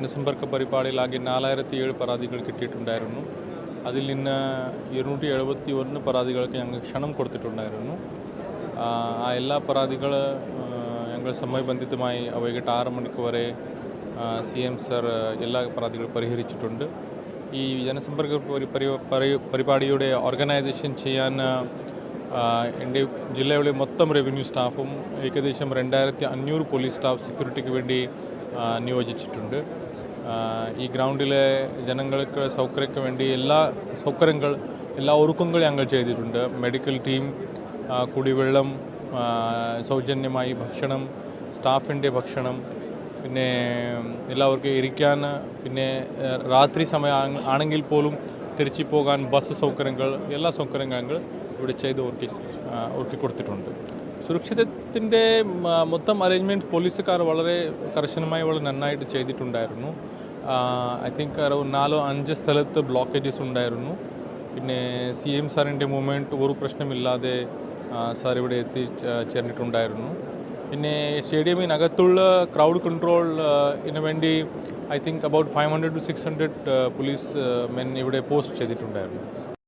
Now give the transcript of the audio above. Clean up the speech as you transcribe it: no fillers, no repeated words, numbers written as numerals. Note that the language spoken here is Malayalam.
ജനസമ്പർക്ക പരിപാടിയിലാകെ 4007 പരാതികൾ കിട്ടിയിട്ടുണ്ടായിരുന്നു. അതിൽ നിന്ന് 271 പരാതികൾക്ക് ഞങ്ങൾ ക്ഷണം കൊടുത്തിട്ടുണ്ടായിരുന്നു. ആ എല്ലാ പരാതികൾ ഞങ്ങൾ സമയബന്ധിതമായി വൈകിട്ട് 6 മണിക്ക് വരെ CM സർ എല്ലാ പരാതികളും പരിഹരിച്ചിട്ടുണ്ട്. ഈ ജനസമ്പർക്ക പരിപാടിയുടെ ഓർഗനൈസേഷൻ ചെയ്യാൻ എൻ്റെ ജില്ലയിലെ മൊത്തം റവന്യൂ സ്റ്റാഫും ഏകദേശം 2500 പോലീസ് സ്റ്റാഫ് സെക്യൂരിറ്റിക്ക് വേണ്ടി നിയോജിച്ചിട്ടുണ്ട്. ഈ ഗ്രൗണ്ടിലെ ജനങ്ങൾക്ക് സൗകര്യങ്ങൾക്ക് വേണ്ടി എല്ലാ ഒരുക്കങ്ങളും ഞങ്ങൾ ചെയ്തിട്ടുണ്ട്. മെഡിക്കൽ ടീം, കുടിവെള്ളം, സൗജന്യമായി ഭക്ഷണം, സ്റ്റാഫിൻ്റെ ഭക്ഷണം, പിന്നെ എല്ലാവർക്കും ഇരിക്കാൻ, പിന്നെ രാത്രി സമയം ആണെങ്കിൽ പോലും തിരിച്ചു പോകാൻ ബസ് സൗകര്യങ്ങൾ, എല്ലാ സൗകര്യങ്ങളും ഞങ്ങൾ ഇവിടെ ചെയ്ത് ഒരുക്കി കൊടുത്തിട്ടുണ്ട്. സുരക്ഷിതത്തിൻ്റെ മൊത്തം അറേഞ്ച്മെൻറ്റ് പോലീസുകാർ വളരെ കർശനമായി വളരെ നന്നായിട്ട് ചെയ്തിട്ടുണ്ടായിരുന്നു. ഐ തിങ്ക് 4-5 സ്ഥലത്ത് ബ്ലോക്കേജസ് ഉണ്ടായിരുന്നു. പിന്നെ CM സാറിൻ്റെ മൂവ്മെൻറ്റ് ഒരു പ്രശ്നമില്ലാതെ സാർ ഇവിടെ എത്തിച്ചേർന്നിട്ടുണ്ടായിരുന്നു. പിന്നെ സ്റ്റേഡിയമിനകത്തുള്ള ക്രൗഡ് കൺട്രോളിന് വേണ്ടി I think about 500 to 600 police men ഇവിടെ പോസ്റ്റ് ചെയ്തിട്ടുണ്ടായിരുന്നു.